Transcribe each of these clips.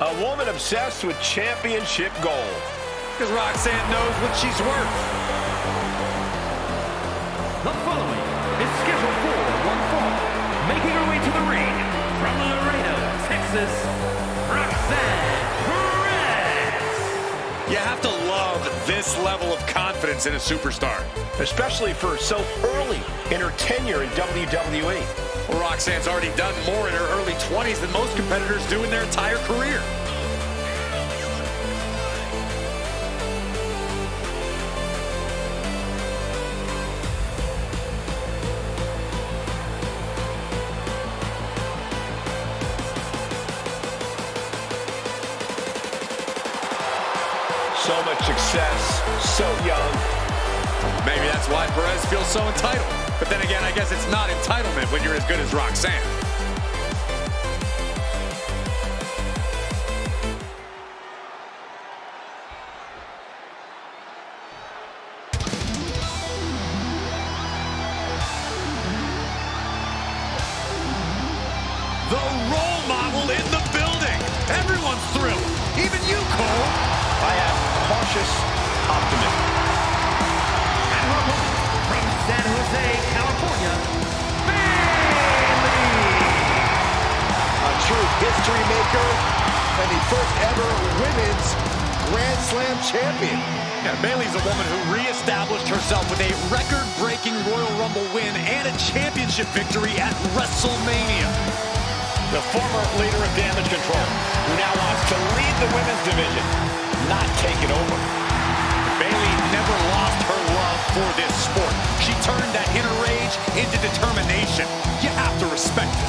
A woman obsessed with championship gold. Because Roxanne knows what she's worth. The following is scheduled for one fall. Making her way to the ring from Laredo, Texas, Roxanne Perez. You have to love this level of confidence in a superstar. Especially for so early in her tenure in WWE. Well, Roxanne's already done more in her early 20s than most competitors do in their entire career. So much success, so young. Maybe that's why Perez feels so entitled. But then again, I guess it's not entitlement when you're as good as Roxanne. The role model in the building. Everyone's thrilled. Even you, Cole. I have cautious optimism. And welcome from San Jose, California, Bayley. A true history maker and the first ever women's Grand Slam champion. Yeah, Bayley's a woman who reestablished herself with a record-breaking Royal Rumble win and a championship victory at WrestleMania. The former leader of Damage Control, who now wants to lead the women's division, not take it over. Bayley never lost her love for this sport. She turned that inner rage into determination. You have to respect it.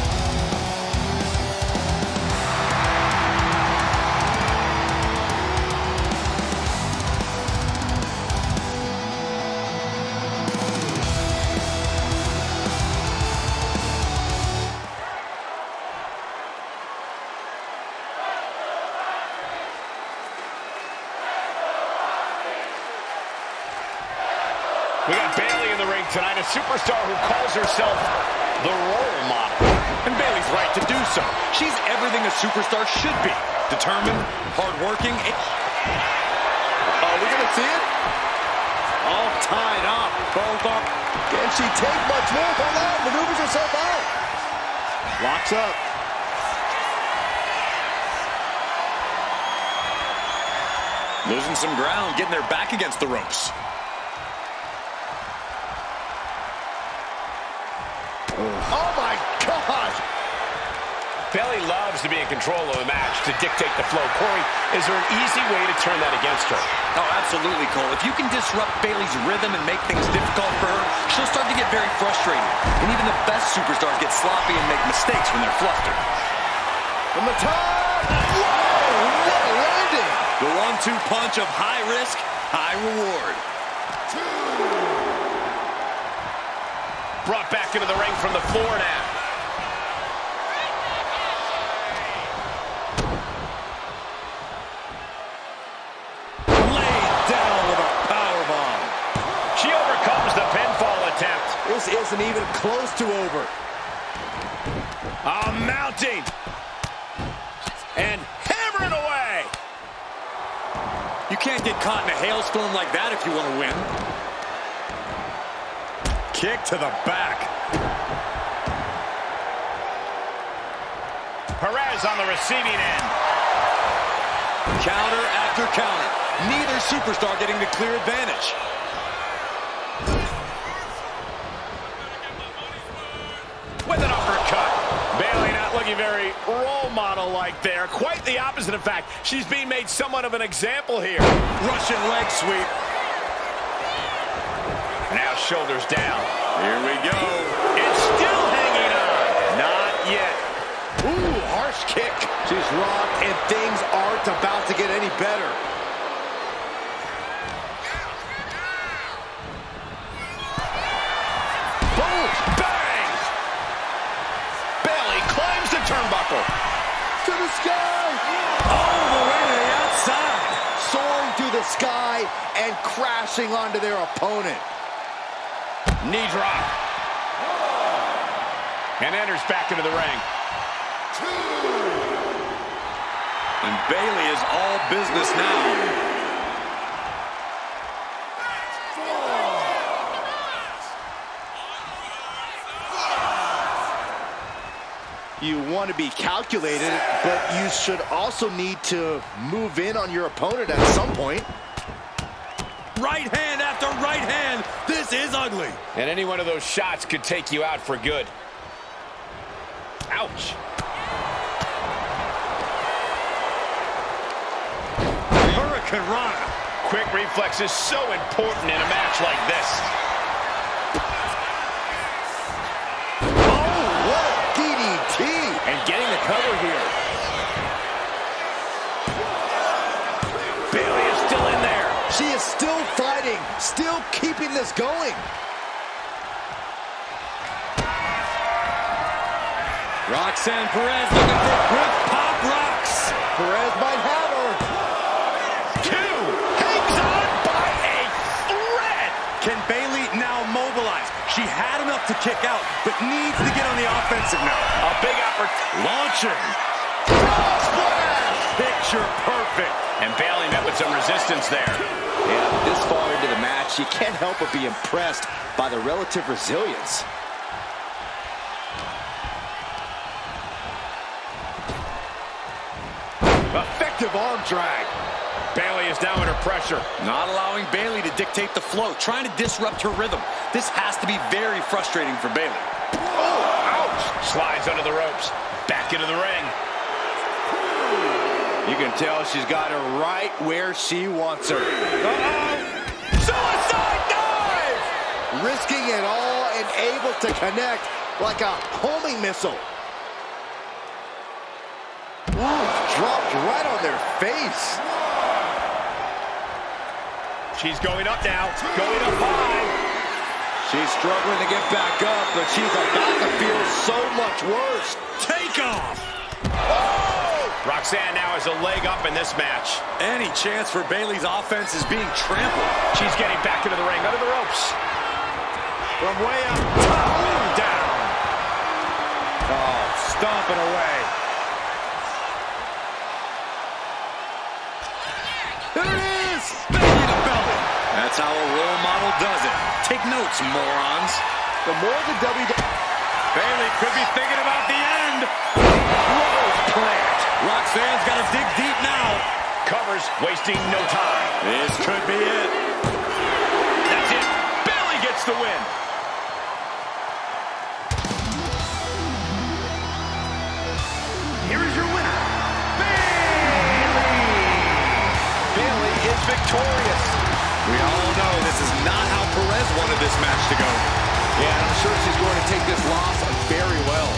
We got Bayley in the ring tonight, a superstar who calls herself the role model. And Bayley's right to do so. She's everything a superstar should be. Determined, hardworking. Are we going to see it? All tied up. Both are. Can she take much more? Hold on, maneuvers herself out. Locks up. Losing some ground, getting their back against the ropes. Oh my gosh! Bayley loves to be in control of the match, to dictate the flow. Corey, is there an easy way to turn that against her? Oh, absolutely, Cole. If you can disrupt Bayley's rhythm and make things difficult for her, she'll start to get very frustrated. And even the best superstars get sloppy and make mistakes when they're flustered. From the top! Whoa! What a landing! The 1-2 punch of high risk, high reward. Brought back into the ring from the floor now. Laid down with a powerbomb. She overcomes the pinfall attempt. This isn't even close to over. Mounting. And hammering away. You can't get caught in a hailstorm like that if you want to win. Kick to the back. Perez on the receiving end. Counter after counter. Neither superstar getting the clear advantage. With an uppercut. Bayley not looking very role model-like there. Quite the opposite, in fact. She's being made somewhat of an example here. Russian leg sweep. Now shoulders down. Here we go. It's still hanging on. Not yet. Ooh, harsh kick. She's rocked, and things aren't about to get any better. Boom! Bang! Bayley climbs the turnbuckle. To the sky! All the way to the outside. Soaring through the sky and crashing onto their opponent. Knee drop. And enters back into the ring. And Bayley is all business now. You want to be calculated, but you should also need to move in on your opponent at some point. Right hand after right hand. This is ugly. And any one of those shots could take you out for good. Ouch. Hurricane Rana. Quick reflexes so important in a match like this. And getting the cover here. Bayley is still in there. She is still fighting, still keeping this going. Roxanne Perez looking for quick pop rocks. Perez might have her. Two. Hangs on by a thread. Can Bayley now mobilize? She had enough to kick out, but needs to get on the offensive now. A big opportunity. Launching. Splash. Picture perfect. And Bayley met with some resistance there. Yeah, this far into the match, you can't help but be impressed by the relative resilience. Effective arm drag. Bayley is now under pressure. Not allowing Bayley to dictate the flow, trying to disrupt her rhythm. This has to be very frustrating for Bayley. Oh, ouch. Slides under the ropes. Back into the ring. You can tell she's got her right where she wants her. Uh-oh. Suicide dive! Risking it all and able to connect like a homing missile. Ooh, dropped right on their face. She's going up now. Going up high. She's struggling to get back up, but she's about to feel so much worse. Take off! Oh! Roxanne now has a leg up in this match. Any chance for Bayley's offense is being trampled. She's getting back into the ring, under the ropes. From way up top, down. Oh, stomping away. There it is! Belly to belly. That's how a role model does it. Take notes, morons. The more the Bayley could be thinking about the end. Rose plant. Roxanne's got to dig deep now. Covers, wasting no time. This could be it. That's it. Bayley gets the win. Here is your winner, Bayley is victorious. We all know this is not how Perez wanted this match to go. Yeah, I'm sure she's going to take this loss very well.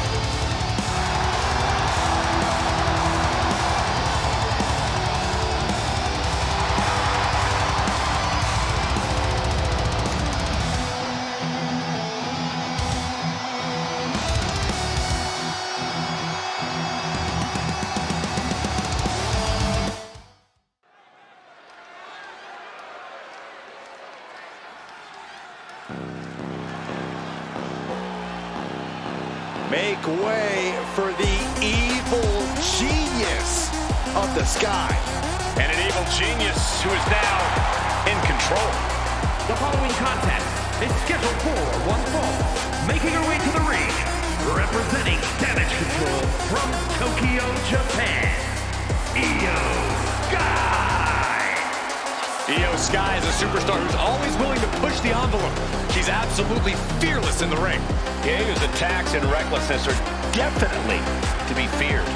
Make way for the evil genius of the sky. And an evil genius who is now in control. The following contest is scheduled for one fall. Making her way to the ring, representing Damage Control from Tokyo, Japan, Iyo Sky. Iyo Sky is a superstar who's always willing to push the envelope. She's absolutely fearless in the ring. Iyo's attacks and recklessness are definitely to be feared.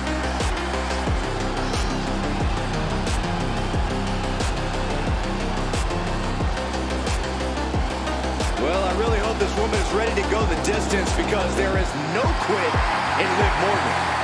Well, I really hope this woman is ready to go the distance because there is no quit in Liv Morgan.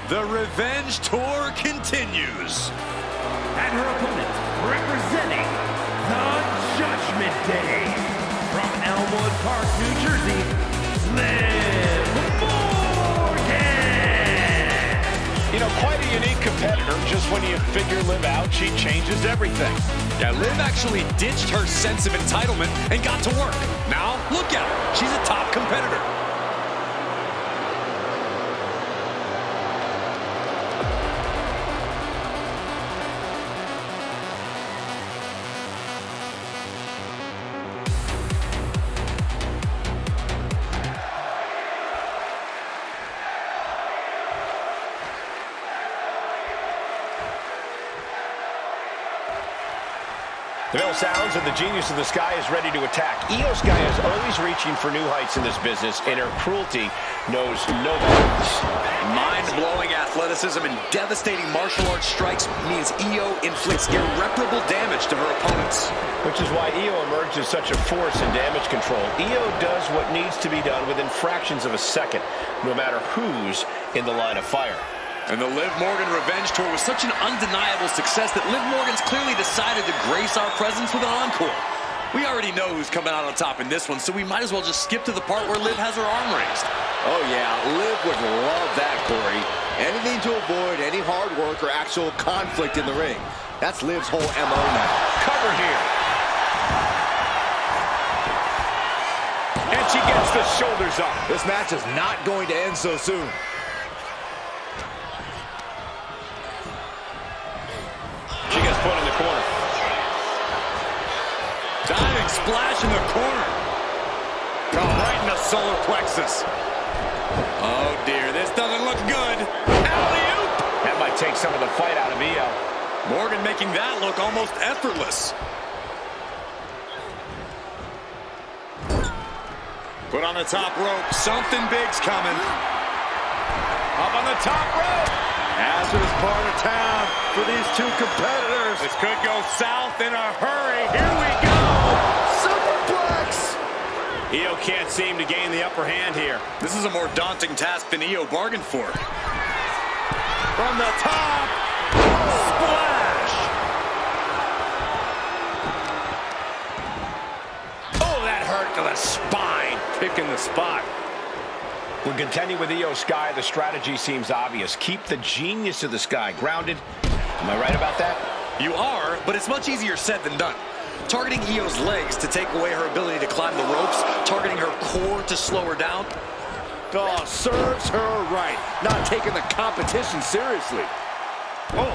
The revenge tour continues. And her opponent, representing the Judgment Day, from Elmwood, Park, New Jersey, Liv Morgan. You know, quite a unique competitor. Just when you figure Liv out, she changes everything. Yeah, Liv actually ditched her sense of entitlement and got to work. Now, look at her. She's a top competitor. The bell sounds and the genius of the Sky is ready to attack. Iyo Sky is always reaching for new heights in this business, and her cruelty knows no bounds. Mind-blowing athleticism and devastating martial arts strikes means Iyo inflicts irreparable damage to her opponents. Which is why Iyo emerged as such a force in damage control. Iyo does what needs to be done within fractions of a second, no matter who's in the line of fire. And the Liv Morgan revenge tour was such an undeniable success that Liv Morgan's clearly decided to grace our presence with an encore. We already know who's coming out on top in this one, so we might as well just skip to the part where Liv has her arm raised. Oh yeah, Liv would love that, Corey. Anything to avoid any hard work or actual conflict in the ring. That's Liv's whole MO now. Cover here. And she gets the shoulders up. This match is not going to end so soon. She gets put in the corner. Diving splash in the corner. Oh, right in the solar plexus. Oh dear, this doesn't look good. Alley-oop! That might take some of the fight out of Iyo. Morgan making that look almost effortless. Put on the top rope. Something big's coming. Up on the top rope. Hazardous part of town for these two competitors. This could go south in a hurry. Here we go. Superplex. Iyo can't seem to gain the upper hand here. This is a more daunting task than Iyo bargained for. From the top. Splash. Oh, that hurt to the spine. Picking the spot. When contending with Iyo Sky, the strategy seems obvious. Keep the genius of the Sky grounded. Am I right about that? You are, but it's much easier said than done. Targeting Iyo's legs to take away her ability to climb the ropes, targeting her core to slow her down. Oh, serves her right. Not taking the competition seriously. Oh.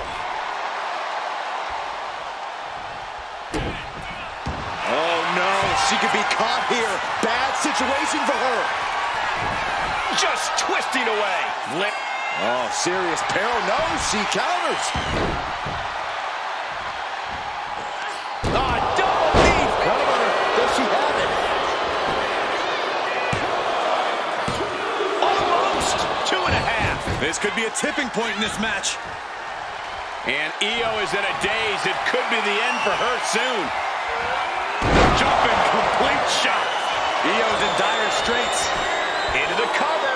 Oh, no. She could be caught here. Bad situation for her. Just twisting away. Lip. Oh, serious peril. No, she counters. Double knee. Cover. Does she have it? Almost 2.5. This could be a tipping point in this match. And Iyo is in a daze. It could be the end for her soon. Jumping complete shot. Iyo's in dire straits. Into the cover.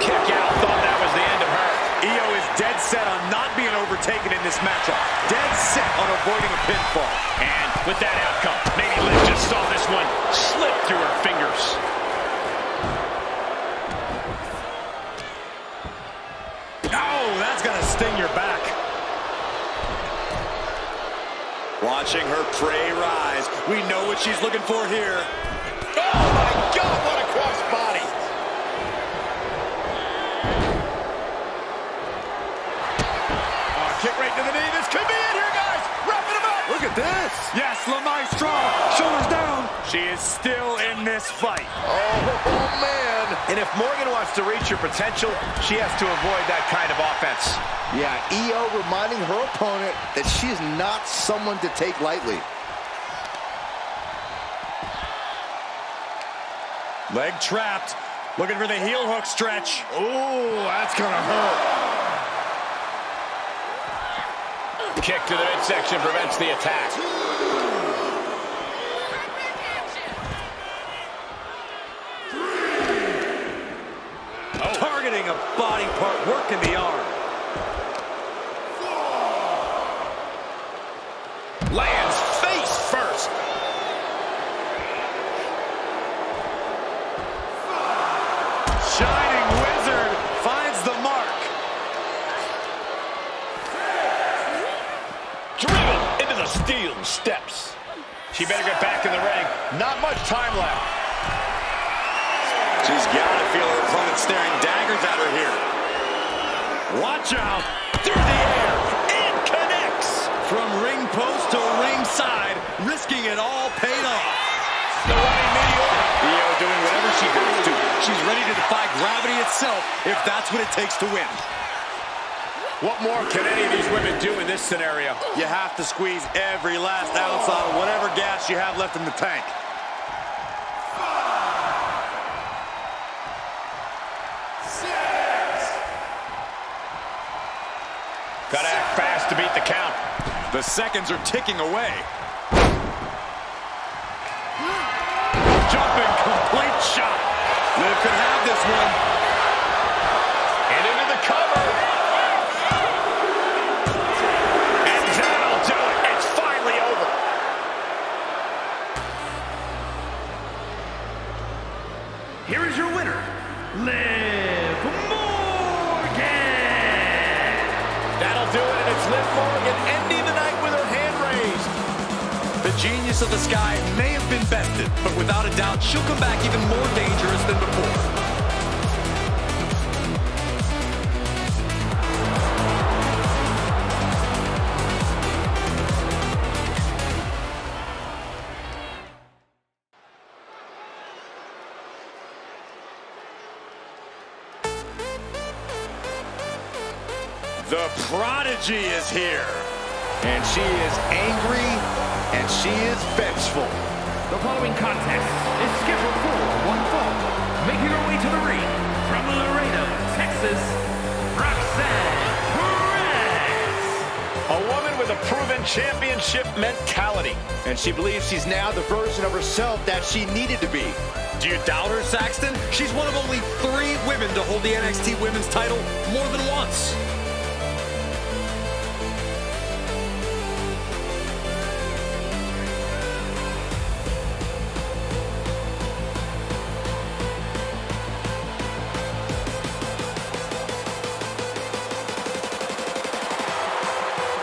Kick out. Thought that was the end of her. Iyo is dead set on not being overtaken in this matchup. Dead set on avoiding a pinfall. And with that outcome, maybe Liv just saw this one slip through her fingers. Oh, that's gonna sting your back. Watching her prey rise. We know what she's looking for here. Oh my God, what a cross body. Kick right to the knee. This could be it here, guys. Wrapping him up. Look at this. Yes, La Maestra. Shoulders down. She is still in this fight. Oh, man. And if Morgan wants to reach her potential, she has to avoid that kind of offense. Yeah, Iyo reminding her opponent that she is not someone to take lightly. Leg trapped. Looking for the heel hook stretch. Oh, that's gonna hurt. Kick to the midsection prevents the attack. Oh. Targeting a body part, working the arm. Lands face first. the steel steps. She better get back in the ring. Not much time left. She's got to feel her opponent staring daggers at her here. Watch out. Through the air. It connects. From ring post to ringside, risking it all paid off. The running meteor. Iyo doing whatever she has to. She's ready to defy gravity itself if that's what it takes to win. What more can any of these women do in this scenario? You have to squeeze every last ounce out of whatever gas you have left in the tank. Gotta act fast to beat the count. The seconds are ticking away. Jumping complete shot. Liv could have this one. And into the cover. And that'll do it. It's finally over. Here is your winner, Liv Morgan. That'll do it, and it's Liv Morgan ending the night with her hand raised. The genius of the Sky may have been bested, but without a doubt, she'll come back even more dangerous than before. The Prodigy is here. And she is angry, and she is vengeful. The following contest is scheduled for one fall. Making her way to the ring from Laredo, Texas, Roxanne Perez. A woman with a proven championship mentality. And she believes she's now the version of herself that she needed to be. Do you doubt her, Saxton? She's one of only 3 women to hold the NXT Women's title more than once.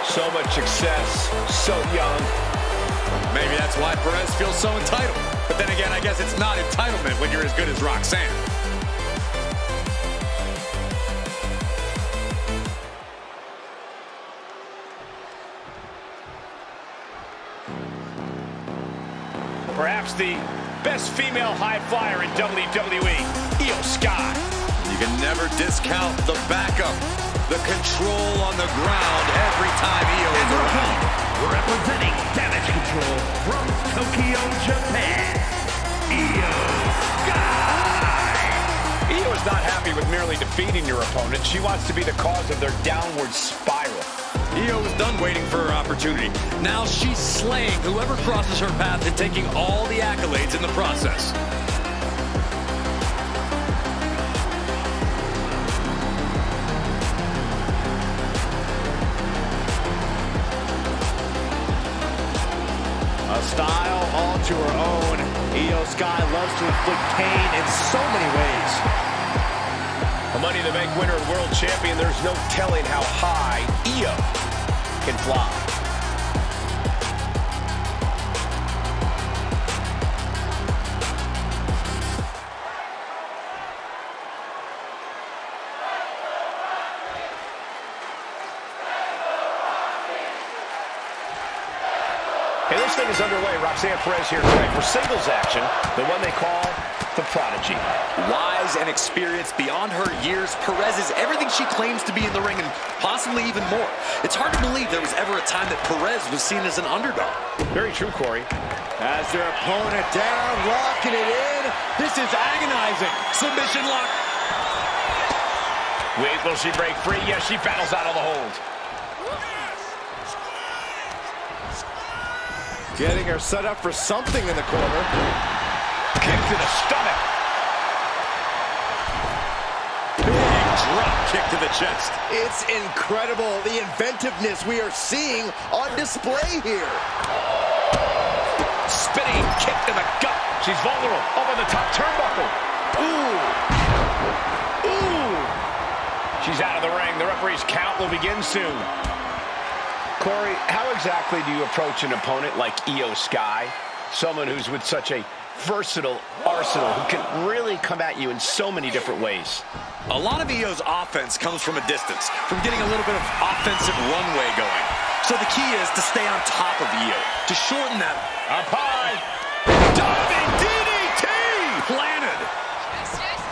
So much success, so young. Maybe that's why Perez feels so entitled. But then again, I guess it's not entitlement when you're as good as Roxanne. Perhaps the best female high flyer in WWE, Iyo Sky. You can never discount the backup, the control on the ground every time Iyo is around. Representing Damage Control from Tokyo, Japan, Iyo Sky. Iyo is not happy with merely defeating your opponent. She wants to be the cause of their downward spiral. Iyo was done waiting for her opportunity. Now she's slaying whoever crosses her path and taking all the accolades in the process. A style all to her own. Iyo Sky loves to inflict pain in so many ways. A Money in the Bank winner and world champion, there's no telling how high Iyo can fly. Hey, this thing is underway. Roxanne Perez here tonight for singles action, the one they call the Prodigy. Wise and experienced beyond her years, Perez is everything she claims to be in the ring and possibly even more. It's hard to believe there was ever a time that Perez was seen as an underdog. Very true, Corey. As their opponent down, locking it in. This is agonizing. Submission lock. Wait, will she break free? Yes, she battles out of the hold. Getting her set up for something in the corner. Kick to the stomach. Big drop kick to the chest. It's incredible, the inventiveness we are seeing on display here. Spinning kick to the gut. She's vulnerable. Up on the top turnbuckle. Ooh. Ooh. She's out of the ring. The referee's count will begin soon. Corey, how exactly do you approach an opponent like Iyo Sky? Someone who's with such a versatile arsenal who can really come at you in so many different ways. A lot of Iyo's offense comes from a distance, from getting a little bit of offensive runway going. So the key is to stay on top of Iyo, to shorten that. Up high. Diving DDT! Planted.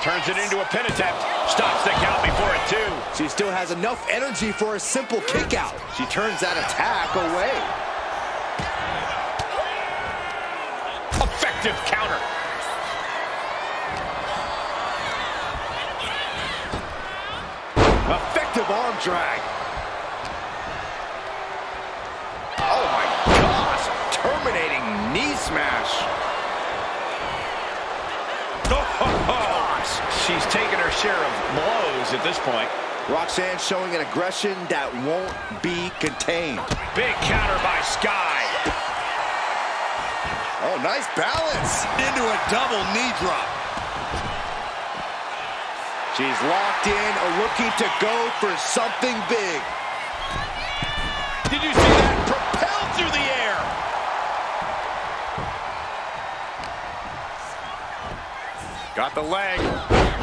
Turns it into a pin attempt. Stops the count before it, too. She still has enough energy for a simple kick out. She turns that attack away. Effective counter. Effective arm drag. Oh my gosh, terminating knee smash. Gosh, she's taken her share of blows at this point. Roxanne showing an aggression that won't be contained. Big counter by Sky. Oh, nice balance. Into a double knee drop. She's locked in, looking to go for something big. Did you see that? Propelled through the air. Got the leg.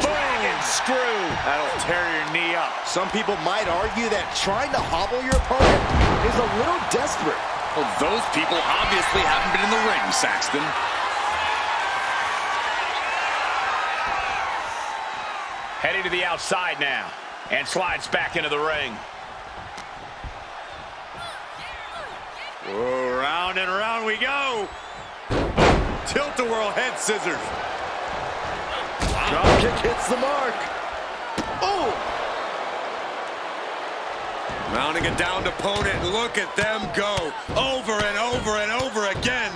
Dragon screw. That'll tear your knee up. Some people might argue that trying to hobble your opponent is a little desperate. Well, those people obviously haven't been in the ring, Saxton. Heading to the outside now. And slides back into the ring. Whoa, round and round we go. Tilt-a-whirl head scissors. Drop kick hits the mark. Oh! Mounting a downed opponent. Look at them go. Over and over and over again.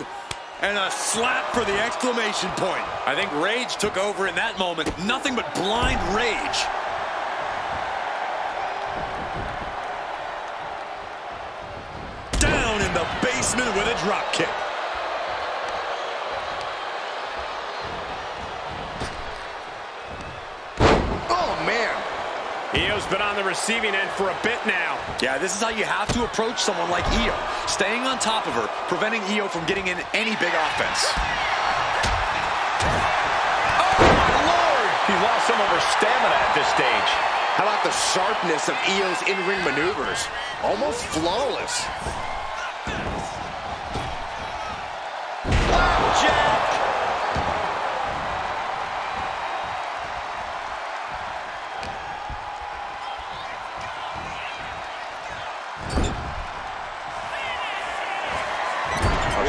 And a slap for the exclamation point. I think rage took over in that moment. Nothing but blind rage. Down in the basement with a drop kick. Oh, man. Iyo's been on the receiving end for a bit now. Yeah, this is how you have to approach someone like Iyo. Staying on top of her, preventing Iyo from getting in any big offense. Oh, my Lord! He lost some of her stamina at this stage. How about the sharpness of Iyo's in-ring maneuvers? Almost flawless. Jack!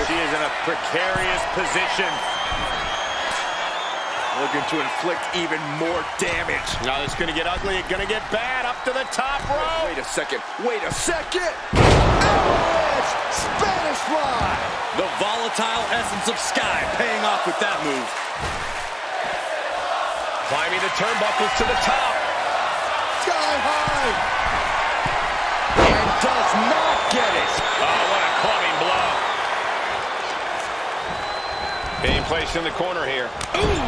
She is in a precarious position. Looking to inflict even more damage. Now it's going to get ugly. It's going to get bad. Up to the top rope. Wait a second. Wait a second. Ouch! Spanish fly. The volatile essence of Sky paying off with that move. Climbing the turnbuckles to the top. Sky high. And does not get it. Oh, what a clubbing blow. Being placed in the corner here. Ooh!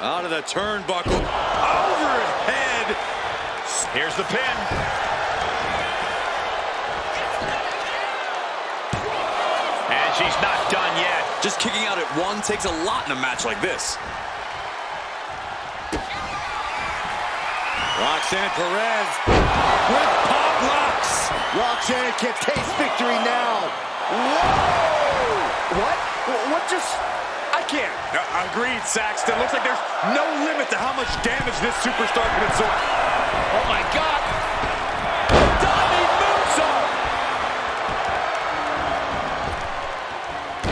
Out of the turnbuckle. Over his head. Here's the pin. And she's not done yet. Just kicking out at one takes a lot in a match like this. Roxanne Perez with pop rocks. Roxanne can taste victory now. Whoa! What just... I can't. Agreed, Saxton. Looks like there's no limit to how much damage this superstar can absorb. Oh, my God. Diving moonsault.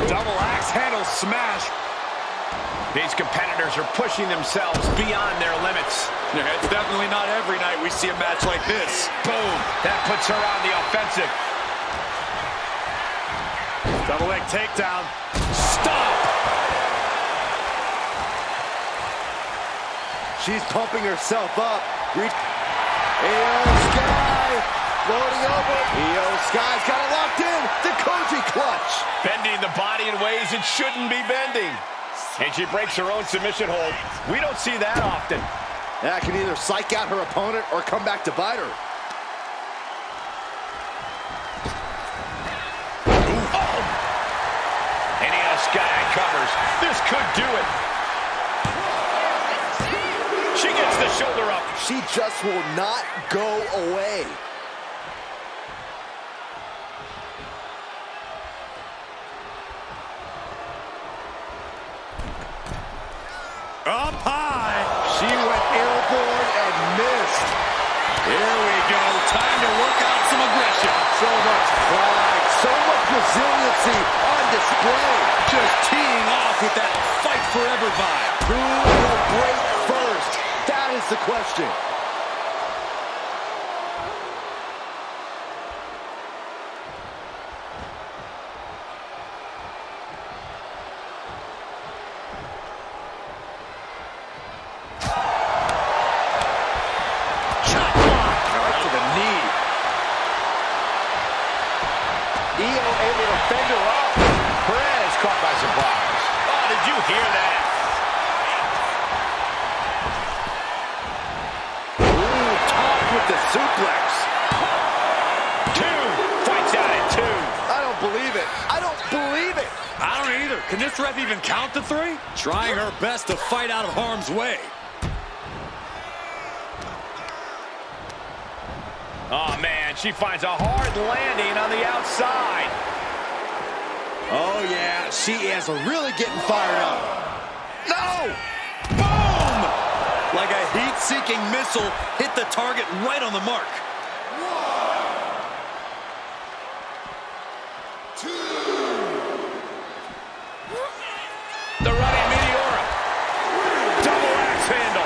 Double axe handle smash. These competitors are pushing themselves beyond their limits. Yeah, it's definitely not every night we see a match like this. Boom. That puts her on the offensive. Double leg takedown. Stop. She's pumping herself up. Iyo Sky floating over. Iyo Sky's got it locked in. The Koji clutch. Bending the body in ways it shouldn't be bending. And she breaks her own submission hold. We don't see that often. That can either psych out her opponent or come back to bite her. Oh! And Iyo Sky covers. This could do it. She gets the shoulder up. She just will not go away. Up high. She went airborne and missed. Here we go. Time to work out some aggression. So much pride, so much resiliency on display. Just teeing off with that fight forever vibe. Who will break first? That is the question. Iyo able to fend her off. Perez caught by surprise. Oh, did you hear that? Ooh, top with the suplex. 2. Fights out at 2. I don't believe it. I don't believe it. I don't either. Can this ref even count to 3? Trying her best to fight out of harm's way. Oh, man, she finds a hard landing on the outside. Oh, yeah, she is really getting fired up. No! Boom! Like a heat-seeking missile, hit the target right on the mark. 2. The running Meteora. Double axe handle.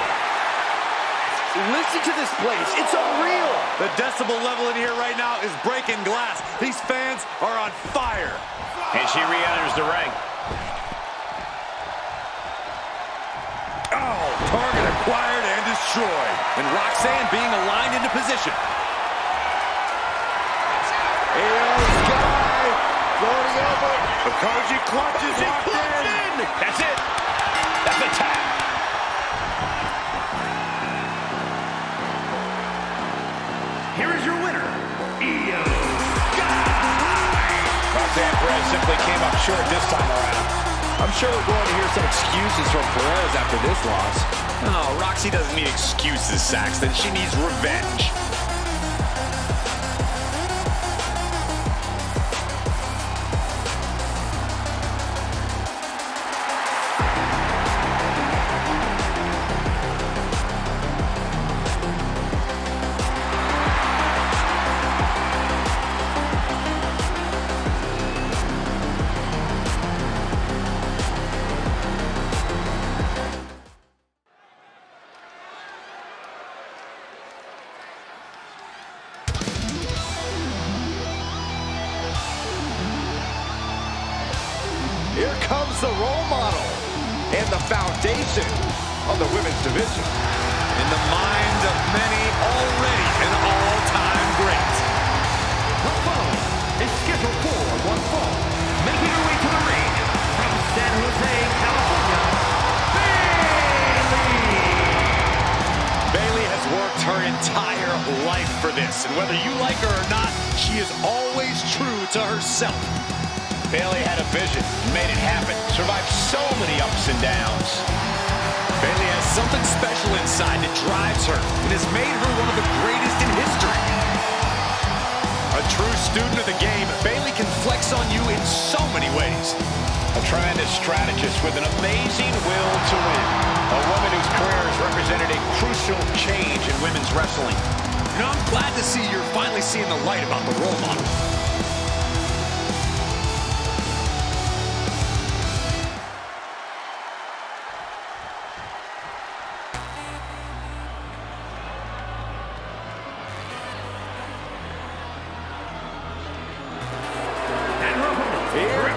Listen to this place. It's unreal. The decibel level in here right now is breaking glass. These fans are on fire. And she re-enters the ring. Oh, target acquired and destroyed. And Roxanne being aligned into position. Iyo Sky floating over. The Koji clutch is locked in. That's it. That's the tap. Here is your winner, Iyo Sky! Roxanne Perez simply came up short this time around. I'm sure we're going to hear some excuses from Perez after this loss. Oh, Roxy doesn't need excuses, Saxton. She needs revenge. Here comes the role model and the foundation of the women's division. In the minds of many, already an all-time great. The following is scheduled for one fall, making her way to the ring from San Jose, California, Bayley! Bayley has worked her entire life for this, and whether you like her or not, she is always true to herself. Bayley had a vision, made it happen, survived so many ups and downs. Bayley has something special inside that drives her and has made her one of the greatest in history. A true student of the game, Bayley can flex on you in so many ways. A tremendous strategist with an amazing will to win. A woman whose career has represented a crucial change in women's wrestling. You know, I'm glad to see you're finally seeing the light about the role model.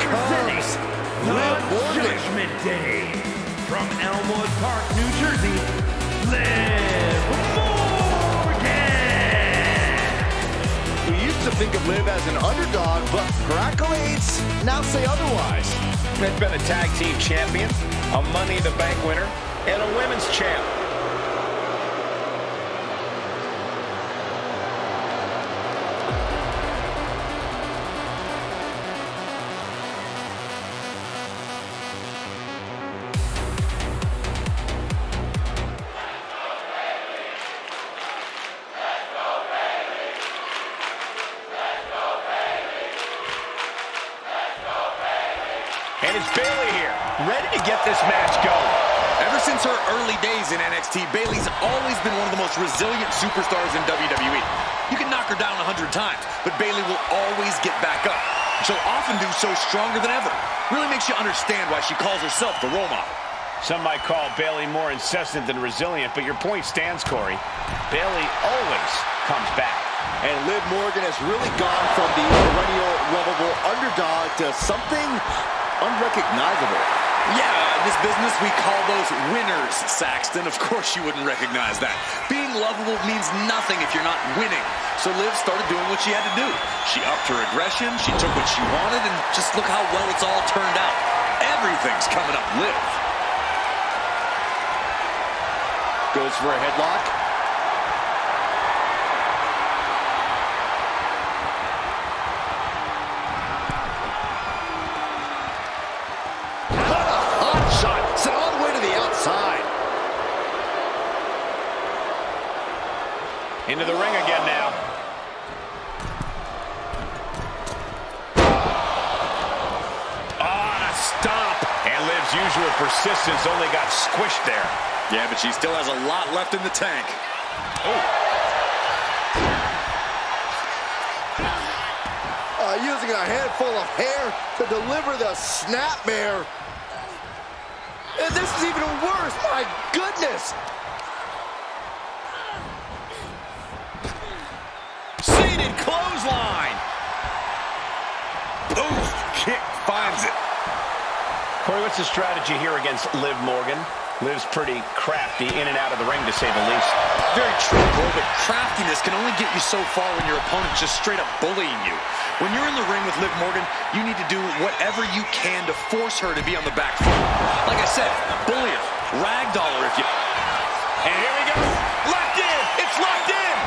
Representing the Judgment Day from Elmwood Park, New Jersey, Liv Morgan! We used to think of Liv as an underdog, but her accolades now say otherwise. Has been a tag team champion, a Money in the Bank winner, and a women's champ. And it's Bayley here, ready to get this match going. Ever since her early days in NXT, Bayley's always been one of the most resilient superstars in WWE. You can knock her down 100 times, but Bayley will always get back up. She'll often do so stronger than ever. Really makes you understand why she calls herself the role model. Some might call Bayley more incessant than resilient, but your point stands, Corey. Bayley always comes back. And Liv Morgan has really gone from the perennial lovable underdog to something unrecognizable. Yeah, in this business, we call those winners, Saxton. Of course you wouldn't recognize that. Being lovable means nothing if you're not winning. So Liv started doing what she had to do. She upped her aggression, she took what she wanted, and just look how well it's all turned out. Everything's coming up Liv. Goes for a headlock. Into the ring again now. On a stomp. And Liv's usual persistence only got squished there. Yeah, but she still has a lot left in the tank. Using a handful of hair to deliver the snapmare. And this is even worse. My goodness. Seated clothesline. Boost kick finds it. Corey, what's the strategy here against Liv Morgan? Liv's pretty crafty in and out of the ring, to say the least. Very true, Corey, but craftiness can only get you so far when your opponent's just straight up bullying you. When you're in the ring with Liv Morgan, you need to do whatever you can to force her to be on the back foot. Like I said, bully her, ragdoll her if you... And here we go. Locked in. It's locked in.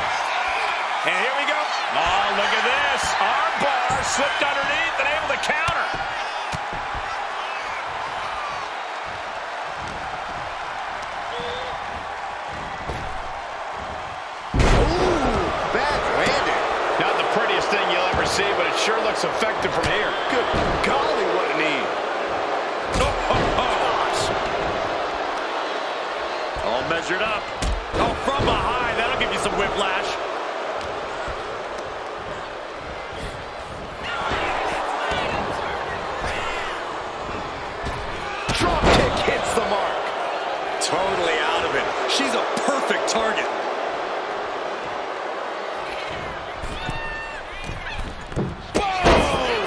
And here we go. Oh, look at this. Arm bar slipped underneath and able to counter. Ooh, back landed. Not the prettiest thing you'll ever see, but it sure looks effective from here. Good golly, what a knee. All measured up. Oh, from behind. That'll give you some whiplash. Drop kick hits the mark. Totally out of it. She's a perfect target. Boom!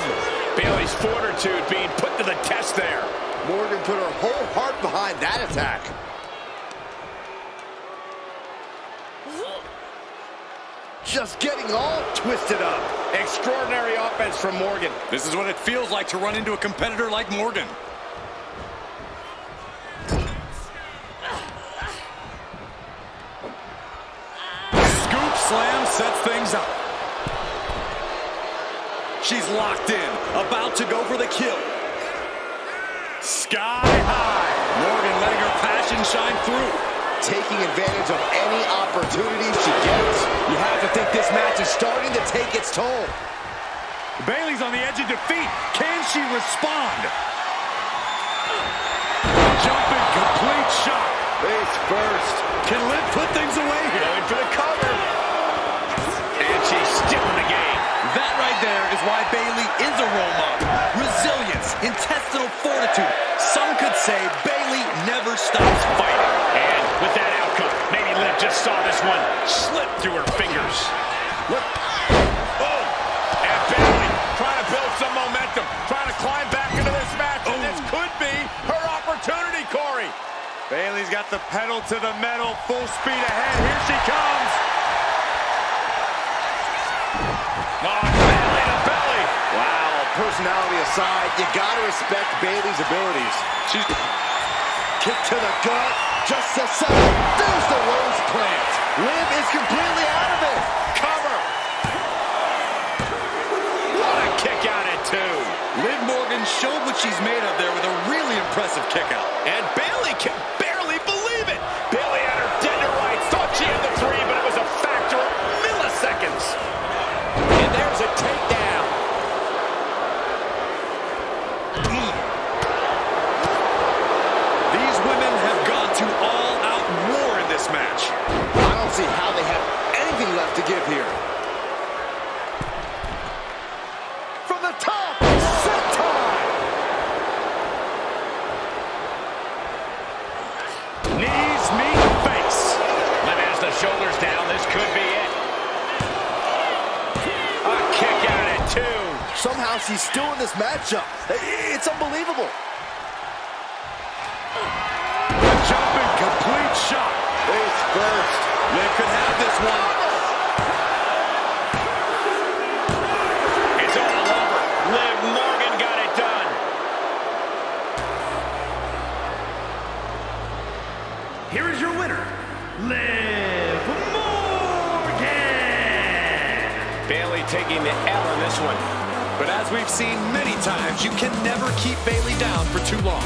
Bayley's fortitude being put to the test there. Morgan put her whole heart behind that attack. Just getting all twisted up. Extraordinary offense from Morgan. This is what it feels like to run into a competitor like Morgan. Scoop slam sets things up. She's locked in, about to go for the kill. Sky high. Morgan letting her passion shine through. Taking advantage of any opportunity she gets. You have to think this match is starting to take its toll. Bayley's on the edge of defeat. Can she respond? Jumping complete shot. Face first. Can Liv put things away here? Going for the cover. And she's still in the game. That right there is why Bayley is a role model. Resilience, intestinal fortitude. Some could say Bayley never stops fighting. And with that outcome, maybe Liv just saw this one slip through her fingers. Look. Boom! And Bayley trying to build some momentum, trying to climb back into this match, and this could be her opportunity, Corey. Bayley's got the pedal to the metal, full speed ahead. Here she comes. Oh, belly to belly. Wow, personality aside, you gotta respect Bayley's abilities. She's... Kick to the gut. Just a second. There's the rose plant. Liv is completely out of it. Cover. What a kick out at 2. Liv Morgan showed what she's made of there with a really impressive kick out. And Bayley can barely believe it. Bayley had her dead to rights. Thought she had the 3, but it was a factor of milliseconds. And there's a takedown. These women have gone to all-out war in this match. I don't see how they have anything left to give here. From the top, set time. Knees meet face. Liv has the shoulders down. This could be it. A kick out at 2. Somehow she's still in this matchup. It's unbelievable. A jumping complete shot. Face first. Liv could have this one. It's all over. Liv Morgan got it done. Here is your winner, Liv Morgan. Bayley taking the L in this one. But as we've seen many times, you can never keep Bayley down for too long.